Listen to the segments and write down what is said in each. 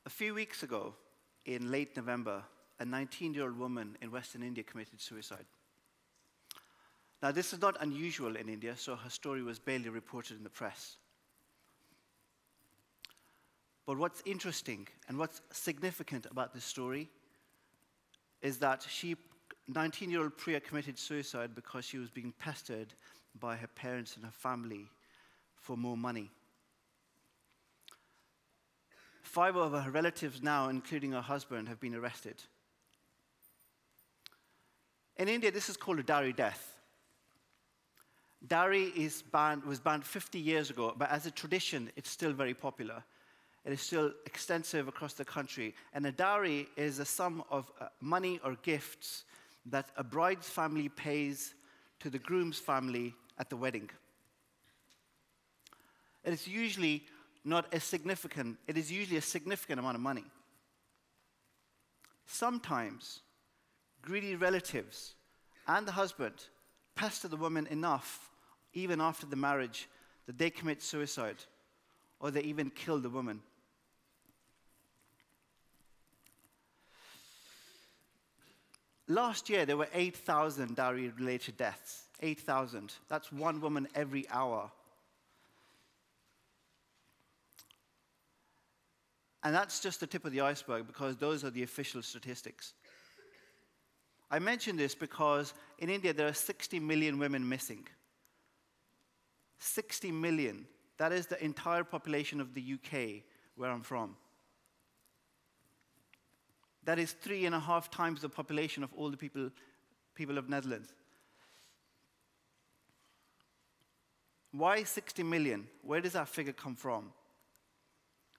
A few weeks ago, in late November, a 19-year-old woman in Western India committed suicide. Now, this is not unusual in India, so her story was barely reported in the press. But what's interesting and what's significant about this story is that 19-year-old Priya committed suicide because she was being pestered by her parents and her family for more money. 5 of her relatives now, including her husband, have been arrested. In India, this is called a dowry death. Dowry was banned 50 years ago, but as a tradition, it's still very popular. It is still extensive across the country. And a dowry is a sum of money or gifts that a bride's family pays to the groom's family at the wedding. It is usually a significant amount of money. Sometimes, greedy relatives and the husband pester the woman enough, even after the marriage, that they commit suicide, or they even kill the woman. Last year, there were 8,000 dowry-related deaths. 8,000. That's one woman every hour. And that's just the tip of the iceberg, because those are the official statistics. I mention this because in India, there are 60 million women missing. 60 million. That is the entire population of the UK, where I'm from. That is 3.5 times the population of all the people of Netherlands. Why 60 million? Where does that figure come from?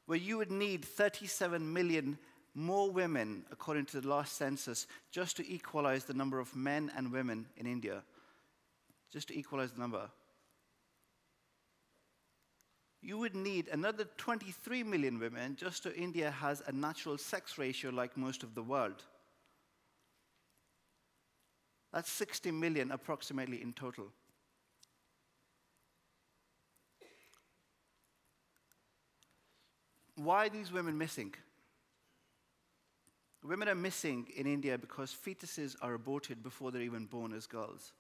Well, you would need 37 million more women, according to the last census, just to equalize the number of men and women in India. Just to equalize the number. You would need another 23 million women just so India has a natural sex ratio like most of the world. That's 60 million approximately in total. Why are these women missing? Women are missing in India because fetuses are aborted before they're even born as girls.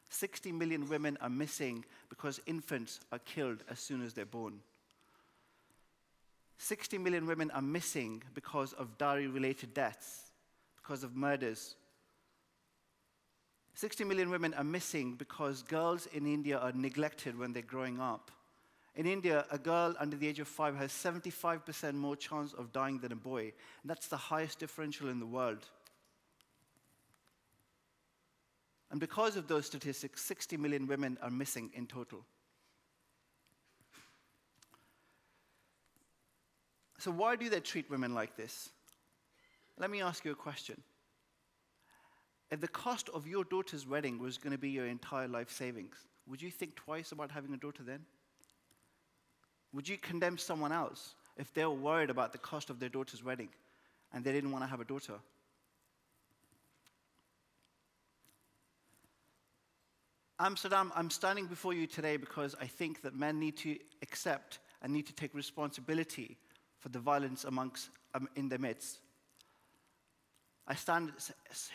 60 million women are missing because infants are killed as soon as they're born. 60 million women are missing because of dowry-related deaths, because of murders. 60 million women are missing because girls in India are neglected when they're growing up. In India, a girl under the age of 5 has 75% more chance of dying than a boy. And that's the highest differential in the world. And because of those statistics, 60 million women are missing in total. So why do they treat women like this? Let me ask you a question. If the cost of your daughter's wedding was going to be your entire life savings, would you think twice about having a daughter then? Would you condemn someone else if they were worried about the cost of their daughter's wedding and they didn't want to have a daughter? Amsterdam, I'm standing before you today because I think that men need to accept and need to take responsibility for the violence in their midst. I stand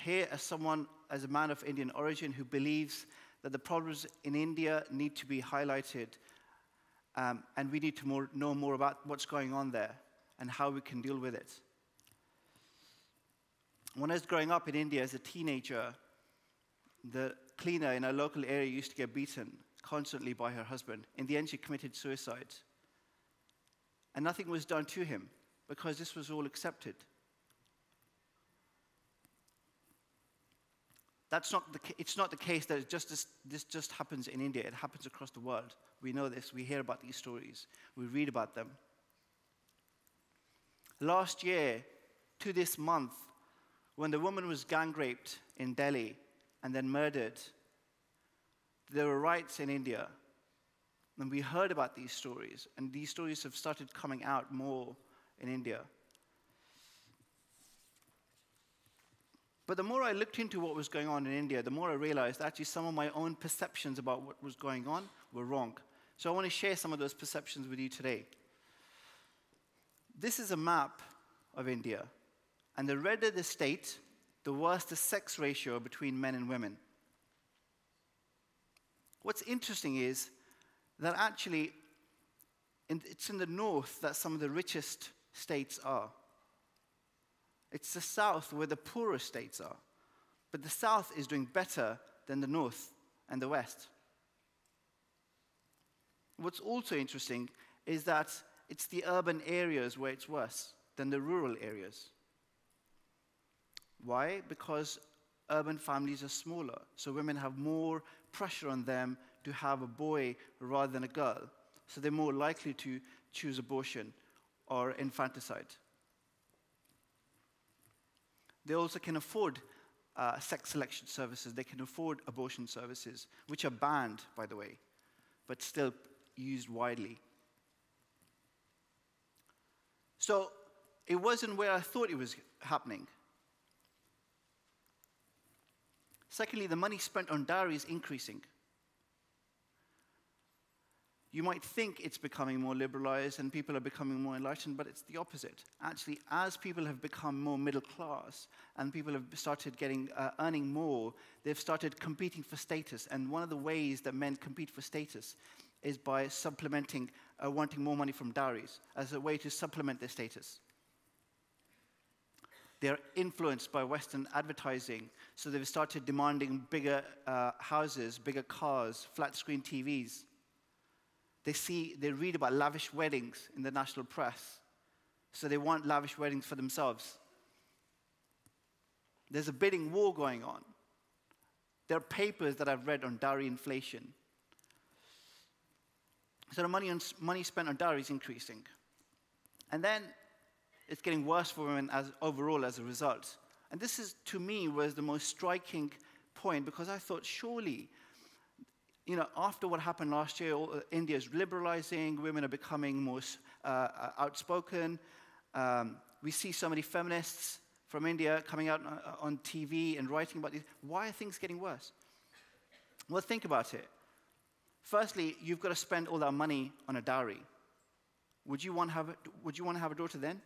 here as a man of Indian origin who believes that the problems in India need to be highlighted, and we need to know more about what's going on there and how we can deal with it. When I was growing up in India as a teenager, the cleaner in our local area used to get beaten constantly by her husband. In the end, she committed suicide. And nothing was done to him because this was all accepted. It's not the case that this just happens in India. It happens across the world. We know this. We hear about these stories. We read about them. Last year, to this month, when the woman was gang raped in Delhi and then murdered, there were riots in India. And we heard about these stories. And these stories have started coming out more in India. But the more I looked into what was going on in India, the more I realized actually some of my own perceptions about what was going on were wrong. So I want to share some of those perceptions with you today. This is a map of India. And the redder the state, the worse the sex ratio between men and women. What's interesting is that actually, it's in the north that some of the richest states are. It's the south where the poorest states are. But the south is doing better than the north and the west. What's also interesting is that it's the urban areas where it's worse than the rural areas. Why? Because urban families are smaller, so women have more pressure on them to have a boy rather than a girl. So they're more likely to choose abortion or infanticide. They also can afford sex selection services. They can afford abortion services, which are banned, by the way, but still used widely. So it wasn't where I thought it was happening. Secondly, the money spent on dowry is increasing. You might think it's becoming more liberalized and people are becoming more enlightened, but it's the opposite. Actually, as people have become more middle class and people have started earning more, they've started competing for status. And one of the ways that men compete for status is by supplementing, wanting more money from dowries as a way to supplement their status. They're influenced by Western advertising, so they've started demanding bigger houses, bigger cars, flat-screen TVs. They read about lavish weddings in the national press, so they want lavish weddings for themselves. There's a bidding war going on. There are papers that I've read on dowry inflation. So the money spent on dowry is increasing. And then it's getting worse for women overall as a result. And this is, to me, was the most striking point, because I thought, surely, after what happened last year, India is liberalizing, women are becoming more outspoken. We see so many feminists from India coming out on TV and writing about this. Why are things getting worse? Well, think about it. Firstly, you've got to spend all that money on a dowry. Would you want to have a daughter then?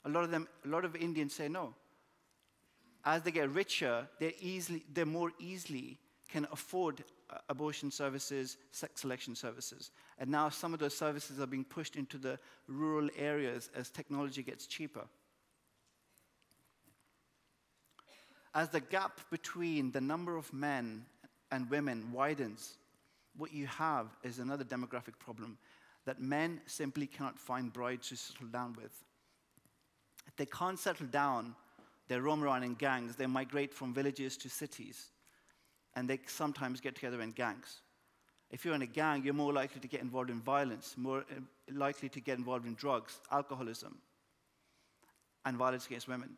A lot of Indians say no. As they get richer, they more easily can afford abortion services, sex selection services. And now some of those services are being pushed into the rural areas as technology gets cheaper. As the gap between the number of men and women widens, what you have is another demographic problem, that men simply cannot find brides to settle down with. If they can't settle down, they roam around in gangs. They migrate from villages to cities. And they sometimes get together in gangs. If you're in a gang, you're more likely to get involved in violence, more likely to get involved in drugs, alcoholism, and violence against women.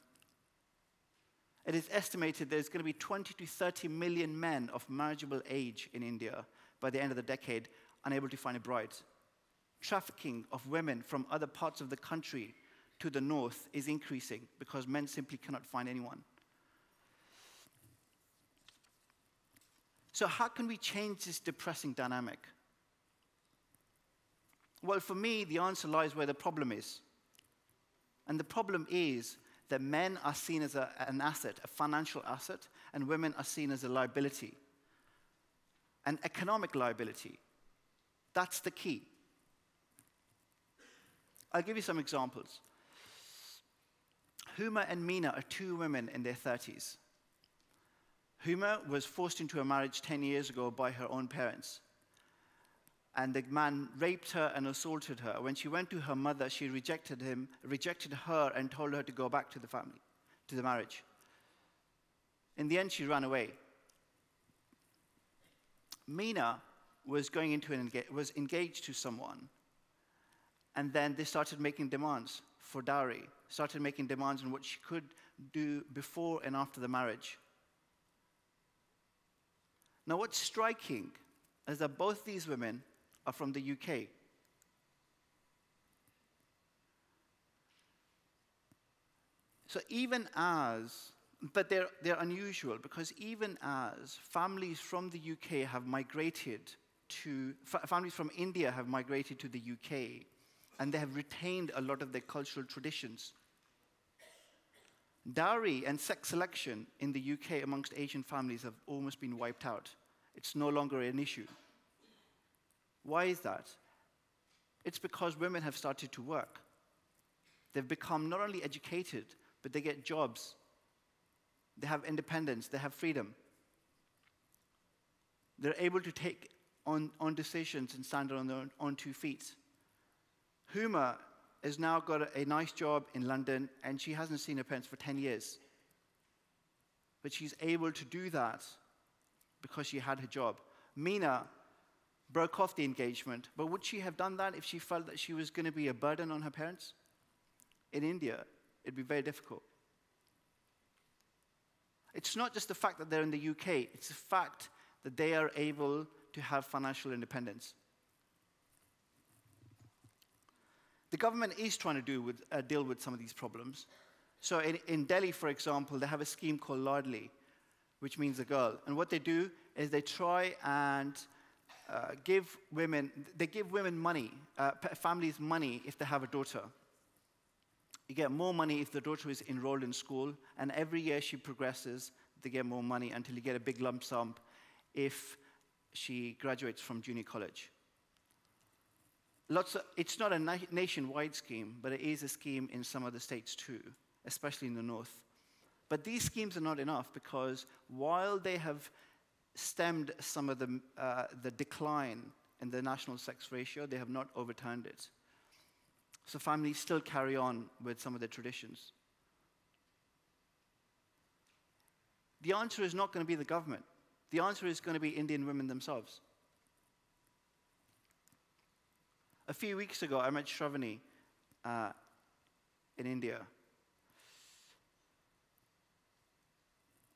It is estimated there's going to be 20 to 30 million men of marriageable age in India by the end of the decade, unable to find a bride. Trafficking of women from other parts of the country to the north is increasing because men simply cannot find anyone. So how can we change this depressing dynamic? Well, for me, the answer lies where the problem is. And the problem is that men are seen as an asset, a financial asset, and women are seen as a liability, an economic liability. That's the key. I'll give you some examples. Huma and Meena are two women in their 30s. Huma was forced into a marriage 10 years ago by her own parents. And the man raped her and assaulted her. When she went to her mother, she rejected her and told her to go back to the family, to the marriage. In the end, she ran away. Meena was engaged to someone. And then they started making demands for dowry, started making demands on what she could do before and after the marriage. Now, what's striking is that both these women are from the UK. So but they're unusual, because even as families from the UK have migrated families from India have migrated to the UK, and they have retained a lot of their cultural traditions. Dowry and sex selection in the UK amongst Asian families have almost been wiped out. It's no longer an issue. Why is that? It's because women have started to work. They've become not only educated, but they get jobs. They have independence, they have freedom. They're able to take on decisions and stand on their own 2 feet. Huma has now got a nice job in London, and she hasn't seen her parents for 10 years. But she's able to do that because she had her job. Meena broke off the engagement, but would she have done that if she felt that she was going to be a burden on her parents? In India, it'd be very difficult. It's not just the fact that they're in the UK, it's the fact that they are able to have financial independence. The government is trying to deal with some of these problems. So in Delhi, for example, they have a scheme called Ladli, which means a girl. And what they do is they try and give women money, families money if they have a daughter. You get more money if the daughter is enrolled in school, and every year she progresses, they get more money until you get a big lump sum if she graduates from junior college. It's not a nationwide scheme, but it is a scheme in some of the states too, especially in the north. But these schemes are not enough because while they have stemmed some of the decline in the national sex ratio, they have not overturned it. So families still carry on with some of their traditions. The answer is not going to be the government. The answer is going to be Indian women themselves. A few weeks ago, I met Shravani in India.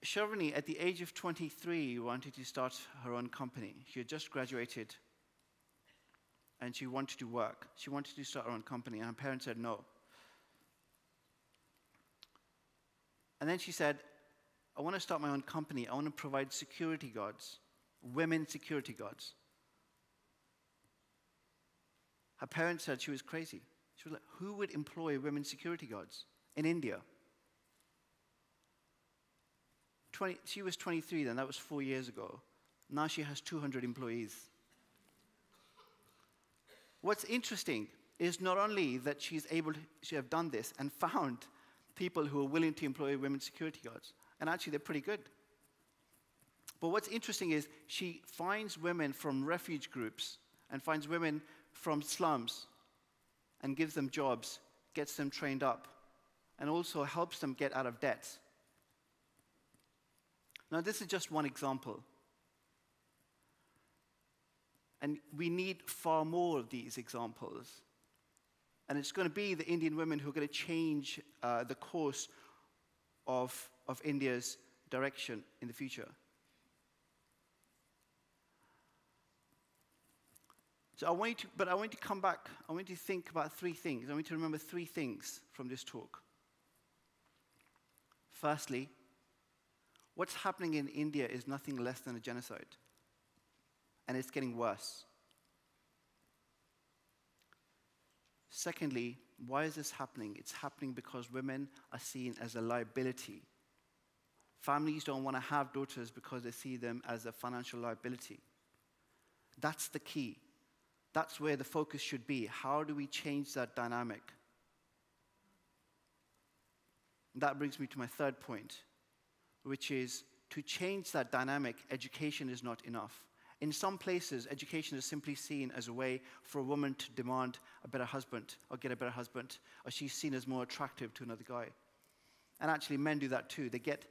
Shravani, at the age of 23, wanted to start her own company. She had just graduated, and she wanted to work. She wanted to start her own company, and her parents said no. And then she said, I want to start my own company. I want to provide security guards, women security guards. Her parents said she was crazy. She was like, who would employ women security guards in India? She was 23 then, that was 4 years ago. Now she has 200 employees. What's interesting is not only that she's able to have done this and found people who are willing to employ women security guards, and actually they're pretty good. But what's interesting is she finds women from refuge groups and finds women from slums and gives them jobs, gets them trained up, and also helps them get out of debt. Now, this is just one example. And we need far more of these examples. And it's going to be the Indian women who are going to change the course of India's direction in the future. So I want you to come back. I want you to think about 3 things. I want you to remember 3 things from this talk. Firstly, what's happening in India is nothing less than a genocide. And it's getting worse. Secondly, why is this happening? It's happening because women are seen as a liability. Families don't want to have daughters because they see them as a financial liability. That's the key. That's where the focus should be. How do we change that dynamic? That brings me to my 3rd point, which is to change that dynamic, education is not enough. In some places, education is simply seen as a way for a woman to demand a better husband or get a better husband, or she's seen as more attractive to another guy. And actually, men do that too. They get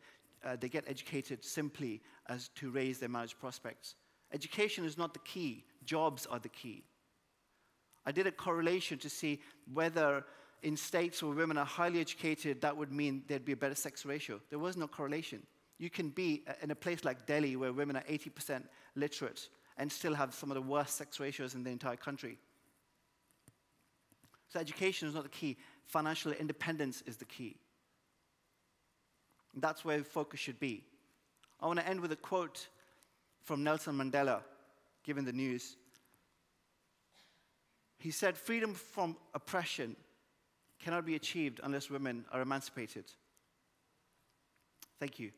educated simply as to raise their marriage prospects. Education is not the key. Jobs are the key. I did a correlation to see whether in states where women are highly educated, that would mean there'd be a better sex ratio. There was no correlation. You can be in a place like Delhi where women are 80% literate and still have some of the worst sex ratios in the entire country. So education is not the key. Financial independence is the key. That's where focus should be. I want to end with a quote from Nelson Mandela, given the news. He said, freedom from oppression cannot be achieved unless women are emancipated. Thank you.